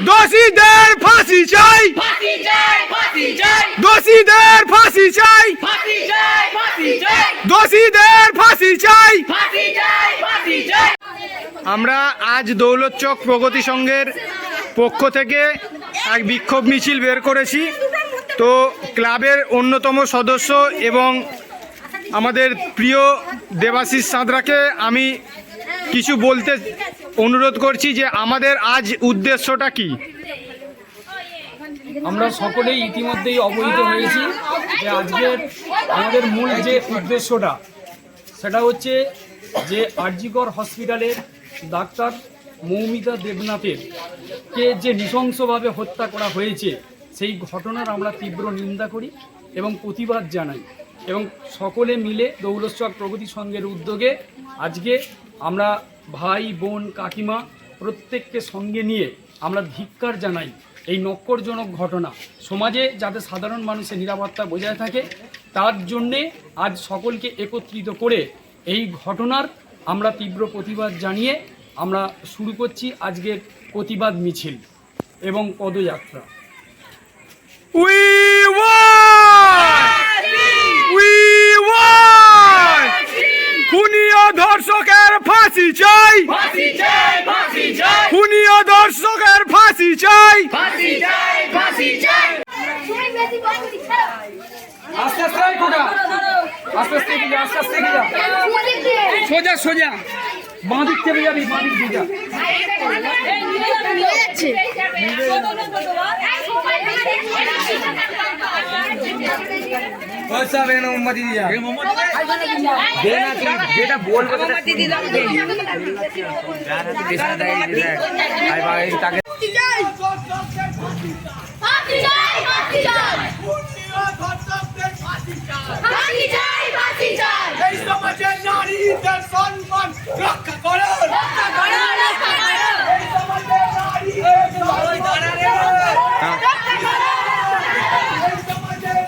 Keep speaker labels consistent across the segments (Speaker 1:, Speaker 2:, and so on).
Speaker 1: দোষীদের ফাঁসি চাই, দোষীদের ফাঁসি চাই, দোষীদের ফাঁসি চাই। আমরা আজ দৌলত চক প্রগতি সংঘের পক্ষ থেকে এক বিক্ষোভ মিছিল বের করেছি। তো ক্লাবের অন্যতম সদস্য এবং আমাদের প্রিয় দেবাশিস সাঁতরাকে আমি কিছু বলতে অনুরোধ করছি যে আমাদের আজ উদ্দেশ্যটা কি।
Speaker 2: আমরা সকলেই ইতিমধ্যেই অবহিত হয়েছি যে আজকের আমাদের মূল যে উদ্দেশ্যটা সেটা হচ্ছে যে আরজিকর হসপিটালের ডাক্তার মৌমিতা দেবনাথের কে যে নৃশংসভাবে হত্যা করা হয়েছে সেই ঘটনার আমরা তীব্র নিন্দা করি এবং প্রতিবাদ জানাই, এবং সকলে মিলে দৌলত চক প্রগতি সংঘের উদ্যোগে আজকে আমরা ভাই বোন কাকিমা প্রত্যেককে সঙ্গে নিয়ে আমরা ধিক্কার জানাই এই নক্করজনক ঘটনা। সমাজে যাতে সাধারণ মানুষের নিরাপত্তা বজায় থাকে তার জন্যে আজ সকলকে একত্রিত করে এই ঘটনার আমরা তীব্র প্রতিবাদ জানিয়ে আমরা শুরু করছি আজকের প্রতিবাদ মিছিল এবং পদযাত্রা।
Speaker 1: ধর্ষকের ফাঁসি চাই, খুনীয় ধর্ষকের ফাঁসি চাই।
Speaker 2: আস্তে আস্তে আস্তে আস্তে আস্তে আস্তে সোজা সোজা বাঁ দিক থেকে যাবি, বাঁ দিক দিয়ে যা।
Speaker 1: যেটা বলবো
Speaker 3: এই সমাজের নারীদের সম্মান রক্ষা করো, রক্ষা করো, রক্ষা করো। এই সমাজের নারীদের সম্মান রক্ষা করো। এই সমাজের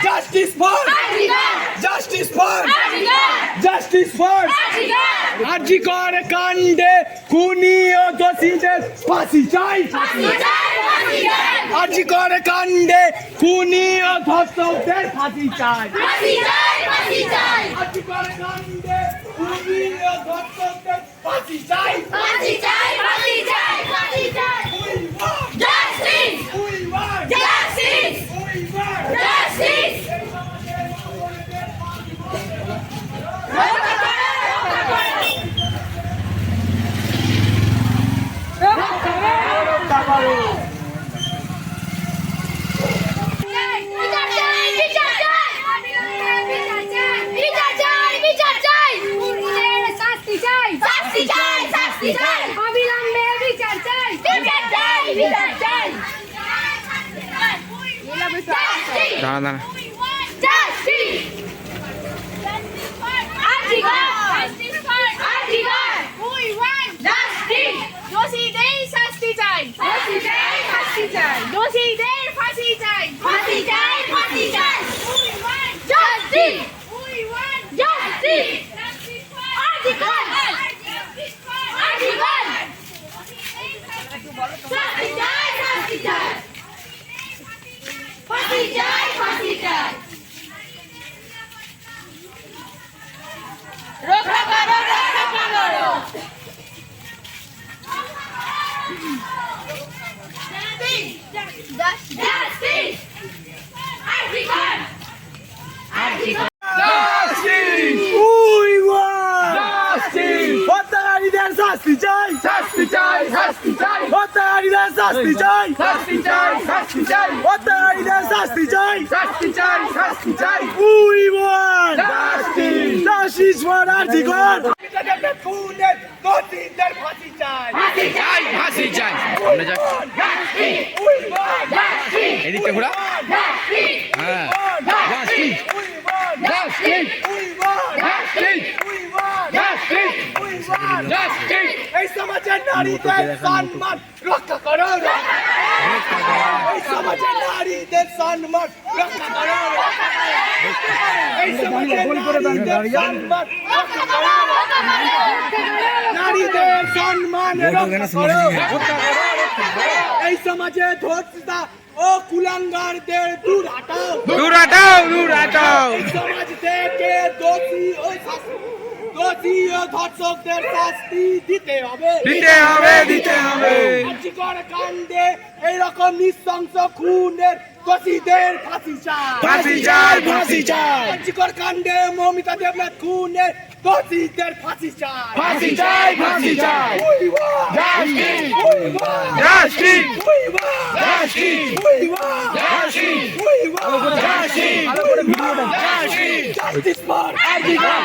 Speaker 3: Justice for Justice for Justice for RG Kar কাণ্ডে খুনি ও দোষীদের ফাঁসি চাই, আরজিকর কাণ্ডে খুনি ও ধর্ষকদের ফাঁসি চাই, আরজিকর কাণ্ডে খুনি ও ধর্ষকদের ফাঁসি চাই, Justice! We want justice! We want justice!
Speaker 1: দাঁড়া শাস্তি চাই, শাস্তি চাই, শাস্তি চাই, হত্যাকারীদের শাস্তি চাই, শাস্তি চাই, শাস্তি চাই, হত্যাকারীদের শাস্তি চাই, শাস্তি চাই, শাস্তি চাই। We want justice, justice for RG Kar. খুনের দোষীদের ফাঁসি চাই, ফাঁসি চাই, ফাঁসি চাই। আমরা যাই এদিকে ঘোরা, হ্যাঁ, জাস্টিস
Speaker 3: এই সমাজের নারীদের সম্মান রক্ষা করো, এই সমাজের নারীদের সম্মান রক্ষা করো, এই সমাজের নারীদের সম্মান রক্ষা করো, নারীদের সম্মান রক্ষা করো, এই সমাজে ধর্ষিতা ও কুলাঙ্গারদের দূর হটাও,
Speaker 1: দূর হটাও, দূর হটাও।
Speaker 3: এই সমাজ থেকে দোষী ও ধর্ষকদের শাস্তি দিতে হবে,
Speaker 1: দিতে হবে, দিতে হবে।
Speaker 3: আর্জিকর কাণ্ডে এইরকম নৃশংস খুনের দোষীদের ফাঁসি চাই,
Speaker 1: ফাঁসি চাই, ফাঁসি চাই।
Speaker 3: আর্জিকর কাণ্ডে মৌমিতা দেবনাথ খুনের দোষীদের ফাঁসি চাই,
Speaker 1: ফাঁসি চাই, ফাঁসি চাই।
Speaker 3: We want
Speaker 1: Justice!
Speaker 3: We want
Speaker 1: Justice!
Speaker 3: We want
Speaker 1: Justice!
Speaker 3: We want
Speaker 1: Justice!
Speaker 3: We want
Speaker 1: Justice! Justice!
Speaker 3: Justice for Arjigar!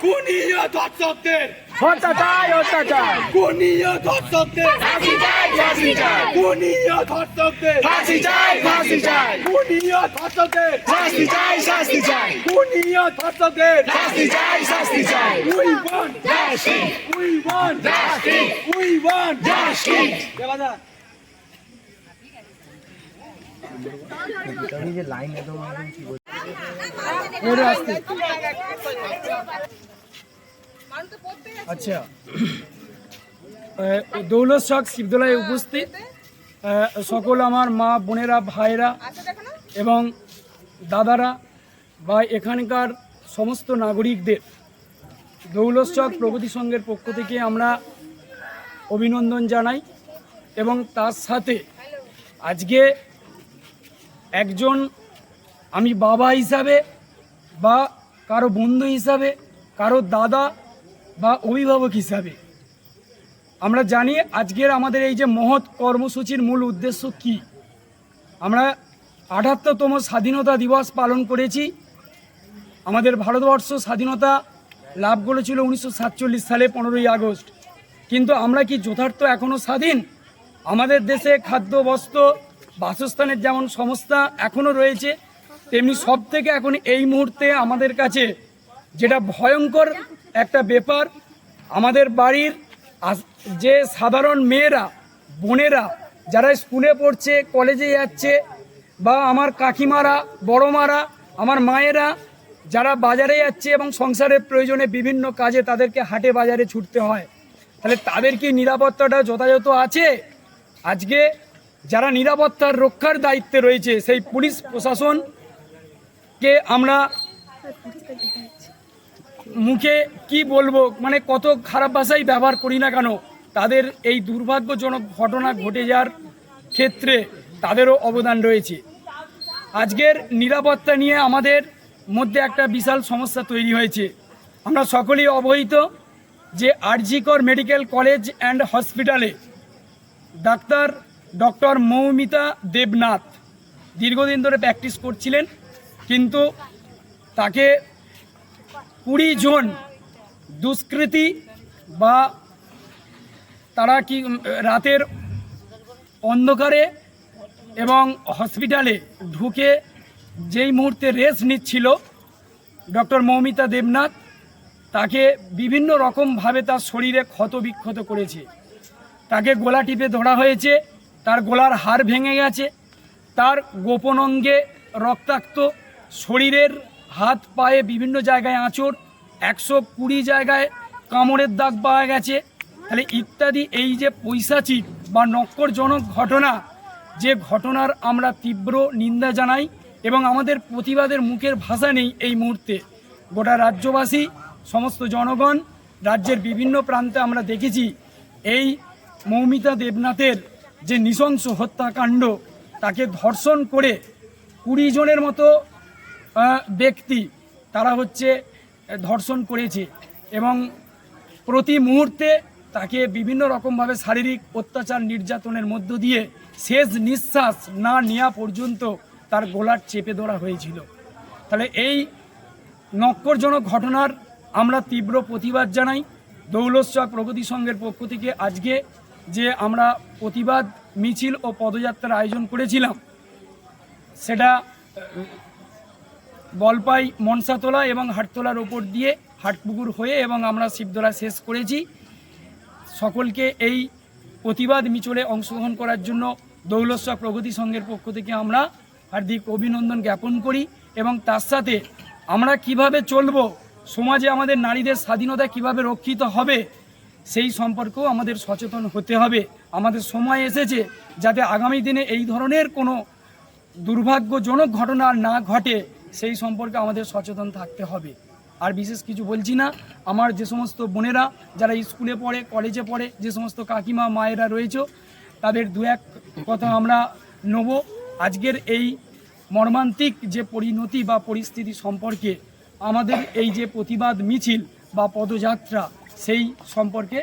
Speaker 3: খুনি ও ধর্ষকদের
Speaker 2: হত্যা চাই, হত্যা চাই।
Speaker 3: খুনি ও ধর্ষকদের
Speaker 1: ফাঁসি চাই, ফাঁসি চাই।
Speaker 3: খুনি ও ধর্ষকদের
Speaker 1: ফাঁসি চাই, ফাঁসি চাই।
Speaker 3: খুনি ও ধর্ষকদের
Speaker 1: শাস্তি চাই, শাস্তি চাই।
Speaker 3: খুনি ও ধর্ষকদের
Speaker 1: শাস্তি চাই, শাস্তি চাই।
Speaker 3: We want
Speaker 1: Justice!
Speaker 3: We want
Speaker 1: Justice!
Speaker 3: We want
Speaker 1: Justice!
Speaker 3: দেবাদা
Speaker 2: আচ্ছা, দৌলত শখ শিবদোলায় উপস্থিত সকল আমার মা বোনেরা, ভাইরা এবং দাদারা বা এখানকার সমস্ত নাগরিকদের দৌলত শখ প্রগতি সংঘের পক্ষ থেকে আমরা অভিনন্দন জানাই। এবং তার সাথে আজকে একজন আমি বাবা হিসাবে বা কারো বন্ধু হিসাবে, কারো দাদা বা অভিভাবক হিসাবে আমরা জানি আজকের আমাদের এই যে মহৎ কর্মসূচির মূল উদ্দেশ্য কি। আমরা ৭৮তম স্বাধীনতা দিবস পালন করেছি। আমাদের ভারতবর্ষ স্বাধীনতা লাভ করেছিল ১৯৪৭ সালে ১৫ই আগস্ট। কিন্তু আমরা কি যথার্থ এখনও স্বাধীন? আমাদের দেশে খাদ্য, বস্ত্র, বাসস্থানের যেমন সংস্থা এখনও রয়েছে, তেমনি সব থেকে এখন এই মুহূর্তে আমাদের কাছে যেটা ভয়ঙ্কর একটা ব্যাপার, আমাদের বাড়ির যে সাধারণ মেয়েরা, বোনেরা যারা স্কুলে পড়ছে, কলেজে যাচ্ছে, বা আমার কাকিমারা, বড়মারা, আমার মায়েরা যারা বাজারে যাচ্ছে এবং সংসারের প্রয়োজনে বিভিন্ন কাজে তাদেরকে হাটে বাজারে ছুটতে হয়, তাহলে তাদের কি নিরাপত্তাটা যথাযথ আছে? আজকে যারা নিরাপত্তার রক্ষার দায়িত্বে রয়েছে সেই পুলিশ প্রশাসনকে আমরা মুখে কি বলবো, মানে কত খারাপ ভাষাই ব্যবহার করি না কেন, তাদের এই দুর্ভাগ্যজনক ঘটনা ঘটে যাওয়ার ক্ষেত্রে তাদেরও অবদান রয়েছে। আজকের নিরাপত্তা নিয়ে আমাদের মধ্যে একটা বিশাল সমস্যা তৈরি হয়েছে। আমরা সকলেই অবহিত যে আরজিকর মেডিকেল কলেজ অ্যান্ড হসপিটালে ডক্টর মৌমিতা দেবনাথ দীর্ঘদিন ধরে প্র্যাকটিস করছিলেন, কিন্তু তাকে ২০ জন দুষ্কৃতী বা তারা কি রাতের অন্ধকারে এবং হসপিটালে ঢুকে যেই মুহূর্তে রেস্ট নিচ্ছিল ডক্টর মৌমিতা দেবনাথ, তাকে বিভিন্ন রকমভাবে তার শরীরে ক্ষত বিক্ষত করেছে। তাকে গলা টিপে ধরা হয়েছে, তার গলার হাড় ভেঙে গেছে, তার গোপন অঙ্গে রক্তাক্ত, শরীরের হাত পায়ে বিভিন্ন জায়গায় আঁচড়, ১২০ জায়গায় কামড়ের দাগ পাওয়া গেছে। তাহলে ইত্যাদি এই যে পৈশাচিক বা নক্করজনক ঘটনা, যে ঘটনার আমরা তীব্র নিন্দা জানাই এবং আমাদের প্রতিবাদের মুখের ভাষা নেই এই মুহূর্তে। গোটা রাজ্যবাসী, সমস্ত জনগণ, রাজ্যের বিভিন্ন প্রান্তে আমরা দেখেছি এই মৌমিতা দেবনাথের যে নৃশংস হত্যাকাণ্ড, তাকে ধর্ষণ করে ২০ জনের মতো ব্যক্তি তারা ধর্ষণ করেছে এবং প্রতি মুহূর্তে তাকে বিভিন্ন রকমভাবে শারীরিক অত্যাচার, নির্যাতনের মধ্য দিয়ে শেষ নিঃশ্বাস না নেওয়া পর্যন্ত তার গলার চেপে ধরা হয়েছিল। তাহলে এই নক্করজনক ঘটনার আমরা তীব্র প্রতিবাদ জানাই। দৌলত শখ প্রগতি সংঘের পক্ষ থেকে আজকে যে আমরা প্রতিবাদ মিছিল ও পদযাত্রার আয়োজন করেছিলাম, সেটা বলপাই মনসাতলা এবং হাটতলার ওপর দিয়ে হাটপুকুর হয়ে এবং আমরা শিবদোলা শেষ করেছি। সকলকে এই প্রতিবাদ মিছিলে অংশগ্রহণ করার জন্য দৌলত চক প্রগতি সংঘের পক্ষ থেকে আমরা হার্দিক অভিনন্দন জ্ঞাপন করি এবং তার সাথে আমরা কিভাবে চলব, সমাজে আমাদের নারীদের স্বাধীনতা কিভাবে রক্ষিত হবে সেই সম্পর্কেও আমাদের সচেতন হতে হবে। আমাদের সময় এসেছে যাতে আগামী দিনে এই ধরনের কোনো দুর্ভাগ্যজনক ঘটনা আর না ঘটে সেই সম্পর্কে আমাদের সচেতন থাকতে হবে। আর বিশেষ কিছু বলছি না। আমার যে সমস্ত বোনেরা যারা স্কুলে পড়ে, কলেজে পড়ে, যে সমস্ত কাকিমা মায়েরা রয়েছে, তাদের দু এক কথা আমরা নেব। আজকের এই মর্মান্তিক যে পরিণতি বা পরিস্থিতি সম্পর্কে আমাদের এই যে প্রতিবাদ মিছিল বা পদযাত্রা সেই সম্পর্কে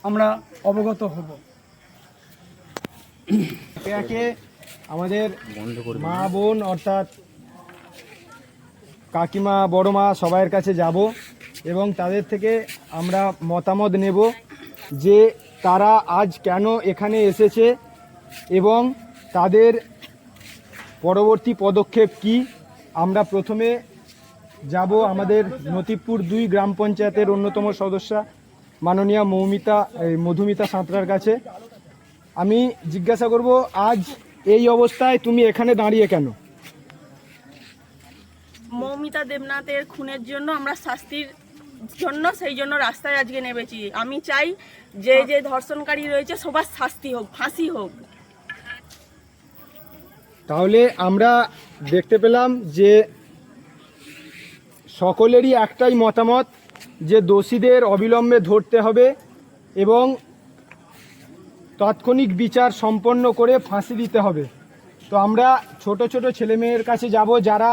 Speaker 2: আমরা অবগত হব।
Speaker 1: একে আমাদের মা বোন অর্থাৎ কাকিমা বড় মা সবাইয়ের কাছে যাব এবং তাদের থেকে আমরা মতামত নেব যে তারা আজ কেন এখানে এসেছে এবং তাদের পরবর্তী পদক্ষেপ কি। আমরা প্রথমে যাব আমাদের নতিবপুর 2 গ্রাম পঞ্চায়েতের অন্যতম সদস্যা মাননীয়া মধুমিতা সাঁতরার কাছে। আমি জিজ্ঞাসা করব, আজ এই অবস্থায় তুমি এখানে দাঁড়িয়ে কেন?
Speaker 4: মৌমিতা দেবনাথের খুনের জন্য আমরা শাস্তির জন্য সেই জন্য রাস্তায় আজকে নেমেছি। আমি চাই যে যে ধর্ষণকারী রয়েছে সবার শাস্তি হোক, ফাঁসি হোক।
Speaker 1: তাহলে আমরা দেখতে পেলাম যে সকলেরই একটাই মতামত যে দোষীদের অবিলম্বে ধরতে হবে এবং তাৎক্ষণিক বিচার সম্পন্ন করে ফাঁসি দিতে হবে। তো আমরা ছোট ছোট ছেলেমেয়ের কাছে যাব যারা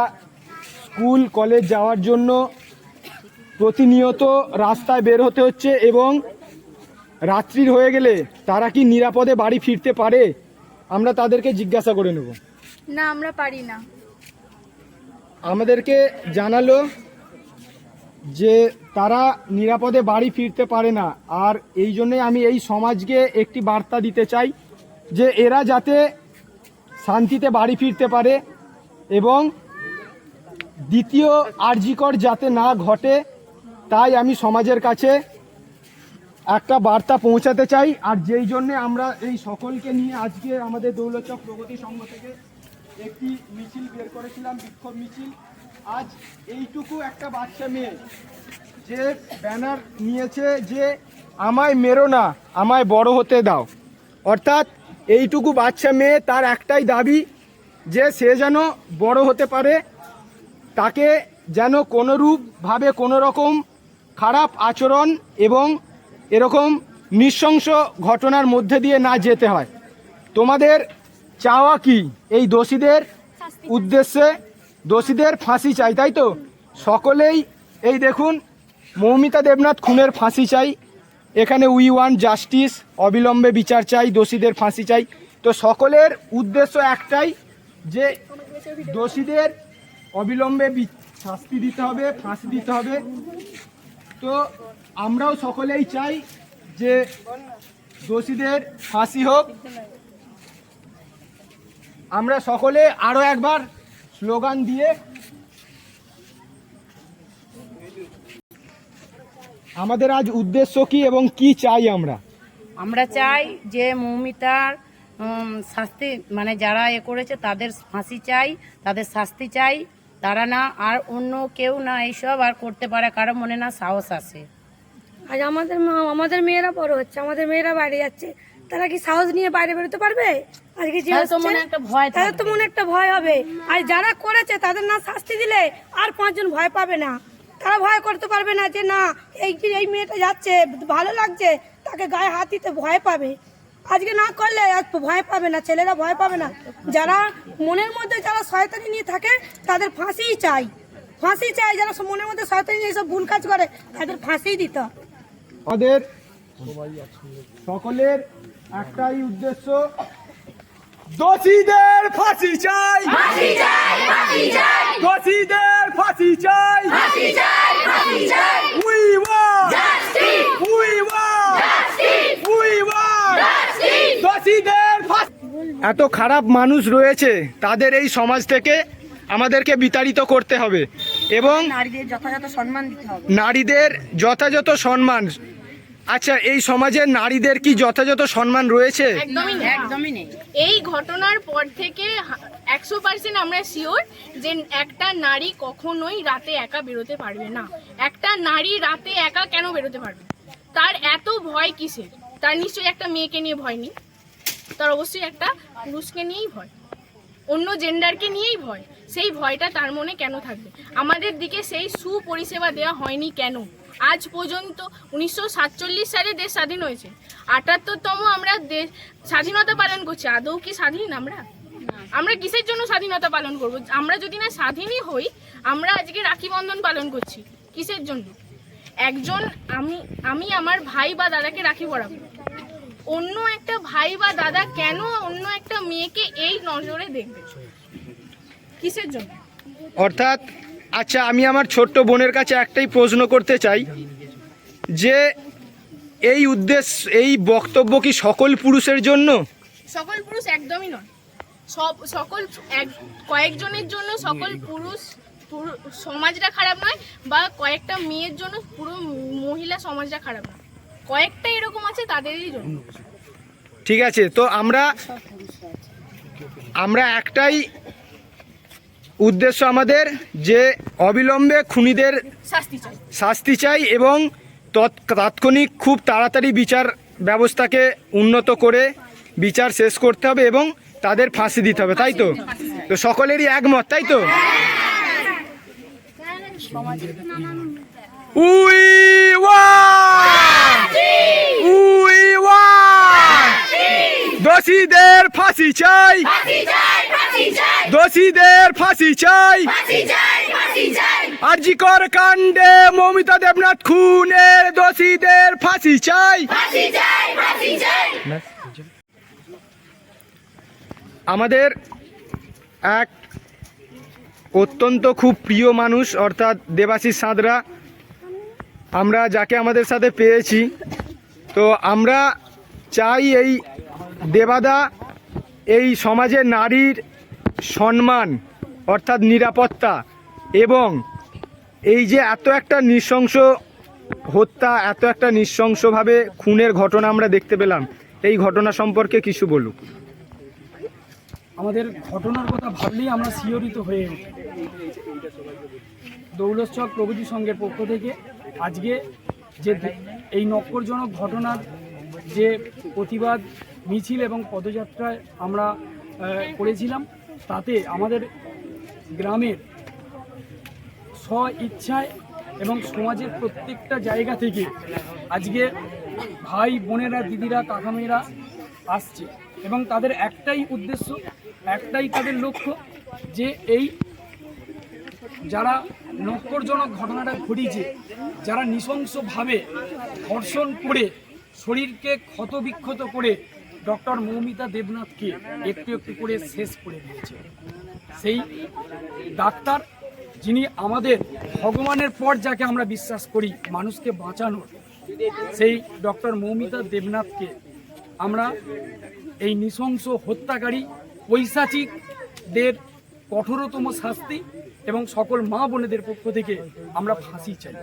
Speaker 1: স্কুল কলেজ যাওয়ার জন্য প্রতিনিয়ত রাস্তায় বের হতে হচ্ছে এবং রাত্রির হয়ে গেলে তারা কি নিরাপদে বাড়ি ফিরতে পারে, আমরা তাদেরকে জিজ্ঞাসা করে নেব।
Speaker 5: না, আমরা পারি না।
Speaker 1: আমাদেরকে জানালো যে তারা নিরাপদে বাড়ি ফিরতে পারে না। আর এই জন্যে আমি এই সমাজকে একটি বার্তা দিতে চাই যে এরা যাতে শান্তিতে বাড়ি ফিরতে পারে এবং দ্বিতীয় আরজিকর যাতে না ঘটে, তাই আমি সমাজের কাছে একটা বার্তা পৌঁছাতে চাই। আর যেই জন্যে আমরা এই সকলকে নিয়ে আজকে আমাদের দৌলত চক প্রগতি সংঘ থেকে একটি মিছিল বের করেছিলাম, বিক্ষোভ মিছিল। আজ এইটুকু একটা বাচ্চা মেয়ে যে ব্যানার নিয়েছে যে আমায় মেরো না, আমায় বড় হতে দাও, অর্থাৎ এইটুকু বাচ্চা মেয়ে তার একটাই দাবি যে সে যেন বড় হতে পারে, তাকে যেন কোনোরূপভাবে কোনো রকম খারাপ আচরণ এবং এরকম নৃশংস ঘটনার মধ্যে দিয়ে না যেতে হয়। তোমাদের চাওয়া কি? এই দোষীদের উদ্দেশ্যে দোষীদের ফাঁসি চাই, তাই তো? সকলেই এই দেখুন, মৌমিতা দেবনাথ খুনের ফাঁসি চাই, এখানে উই ওয়ান্ট জাস্টিস, অবিলম্বে বিচার চাই, দোষীদের ফাঁসি চাই। তো সকলের উদ্দেশ্য একটাই যে দোষীদের অবিলম্বে শাস্তি দিতে হবে, ফাঁসি দিতে হবে। তো আমরাও সকলেই চাই যে দোষীদের ফাঁসি হোক। আমরা সকলে আরো একবার স্লোগান দিয়ে আমাদের আজ উদ্দেশ্য কি এবং কি চাই
Speaker 6: আমরা চাই যে মৌমিতার শাস্তি, মানে যারা করেছে তাদের ফাঁসি চাই, তাদের শাস্তি চাই। তারা না আর অন্য কেউ না এইসব আর করতে পারে, কারো মনে না সাহস আসে।
Speaker 5: আজ আমাদের মেয়েরা বড় হচ্ছে, আমাদের মেয়েরা বাইরে যাচ্ছে, তারা কি সাহস নিয়ে বাইরে বেরোতে পারবে? আজকে যে
Speaker 6: তাদের তো মনে একটা ভয় থাকবে।
Speaker 5: তাদের তো মনে একটা ভয় হবে। আর যারা করেছে তাদের না শাস্তি দিলে আর 5 জন ভয় পাবে না। তারা ভয় করতে পারবে না যে না এই মেয়েটা যাচ্ছে, ভালো লাগছে, তাকে গায়ে হাত দিতে ভয় পাবে। আজকে না করলে ভয় পাবে না, ছেলেরা ভয় পাবে না। যারা মনের মধ্যে যারা শয়তানি নিয়ে থাকে তাদের ফাঁসিই চাই, ফাঁসি চাই। যারা মনের মধ্যে শয়তানি নিয়ে সব ভুল কাজ করে তাদের ফাঁসিই দিতে হবে।
Speaker 1: আমাদের সকলের একটাই উদ্দেশ্য, দোষীদের ফাঁসি চাই, দোষীদের ফাঁসি চাই, we want justice, we want justice, we want justice. দোষীদের ফাঁসি। এত খারাপ মানুষ রয়েছে, তাদের এই সমাজ থেকে আমাদেরকে বিতাড়িত করতে হবে এবং
Speaker 5: নারীদের যথাযথ সম্মান দিতে হবে।
Speaker 1: নারীদের যথাযথ সম্মান। আচ্ছা, এই সমাজে নারীদের কি যথাযথ সম্মান রয়েছে?
Speaker 6: একদমই নেই।
Speaker 7: এই ঘটনার পর থেকে 100% আমরা শিওর যে একটা নারী কখনোই রাতে একা বেরোতে পারবে না। একটা নারী রাতে একা কেন বেরোতে পারবে? তার এত ভয় কিসের? তার নিশ্চয়ই একটা মেয়েকে নিয়ে ভয় নেই, তার অবশ্যই একটা পুরুষকে নিয়েই ভয়, অন্য জেন্ডারকে নিয়েই ভয়। সেই ভয়টা তার মনে কেন থাকবে? আমাদের দিকে সেই সুপরিষেবা দেওয়া হয়নি কেন? আজ পর্যন্ত 1947 সালে দেশ স্বাধীন হয়েছে, 78তম আমরা দেশ স্বাধীনতা পালন করছি। আদৌ কি স্বাধীন আমরা কিসের জন্য স্বাধীনতা পালন করব? আমরা যদি না স্বাধীনই হই, আমরা আজকে রাখি বন্ধন পালন করছি কিসের জন্য? একজন আমি আমার ভাই বা দাদাকে রাখি পরাবো, অন্য একটা ভাই বা দাদা কেন অন্য একটা মেয়েকে এই নজরে দেখবে? কিসের জন্য?
Speaker 1: অর্থাৎ আচ্ছা, আমি আমার ছোট্ট বোনের কাছে একটাই প্রশ্ন করতে চাই যে এই এই বক্তব্য কি সকল পুরুষের জন্য?
Speaker 7: সকল পুরুষ একদমই নয়। সকল কয়েকজনের জন্য সকল পুরুষ সমাজটা খারাপ নয়, বা কয়েকটা মেয়ের জন্য পুরো মহিলা সমাজটা খারাপ নয়। কয়েকটা এরকম আছে, তাদেরই জন্য।
Speaker 1: ঠিক আছে, তো আমরা একটাই উদ্দেশ্য আমাদের, যে অবিলম্বে খুনিদের শাস্তি চাই এবং তাৎক্ষণিক খুব তাড়াতাড়ি বিচার ব্যবস্থাকে উন্নত করে বিচার শেষ করতে হবে এবং তাদের ফাঁসি দিতে হবে, তাই তো? তো সকলেরই একমত, তাই তো? দোষীদের ফাঁসি চাই, দোষীদের ফাঁসি চাই। আরজি কর কাণ্ডে মৌমিতা দেবনাথ খুনের দোষীদের ফাঁসি চাই। আমাদের এক অত্যন্ত খুব প্রিয় মানুষ, অর্থাৎ দেবাশিস সাঁতরা, আমরা যাকে আমাদের সাথে পেয়েছি, তো আমরা চাই এই দেবাদা এই সমাজের নারীর সম্মান অর্থাৎ নিরাপত্তা এবং এই যে এত একটা নৃশংস হত্যা, এত একটা নৃশংসভাবে খুনের ঘটনা আমরা দেখতে পেলাম, এই ঘটনা সম্পর্কে কিছু বলুক।
Speaker 2: আমাদের ঘটনার কথা ভাবলেই আমরা শিহরিত হয়ে উঠি। দৌলতচক প্রগতি সংঘের পক্ষ থেকে আজকে যে এই নক্করজনক ঘটনার যে প্রতিবাদ মিছিল এবং পদযাত্রায় আমরা করেছিলাম, তাতে আমাদের গ্রামের স্ব ইচ্ছায় এবং সমাজের প্রত্যেকটা জায়গা থেকে আজকে ভাই বোনেরা, দিদিরা, কাকামেয়েরা আসছে এবং তাদের একটাই উদ্দেশ্য, একটাই তাদের লক্ষ্য, যে এই যারা নক্করজনক ঘটনাটা ঘটিয়েছে, যারা নৃশংসভাবে ধর্ষণ করে শরীরকে ক্ষতবিক্ষত করে ডক্টর মৌমিতা দেবনাথকে একটু একটু করে শেষ করে দিয়েছে, সেই ডাক্তার যিনি আমাদের ভগবানের পর যাকে আমরা বিশ্বাস করি মানুষকে বাঁচানোর, সেই ডক্টর মৌমিতা দেবনাথকে আমরা এই নৃশংস হত্যাকারী পৈশাচিকদের কঠোরতম শাস্তি এবং সকল মা বোনেদের পক্ষ থেকে আমরা ফাঁসি চাই।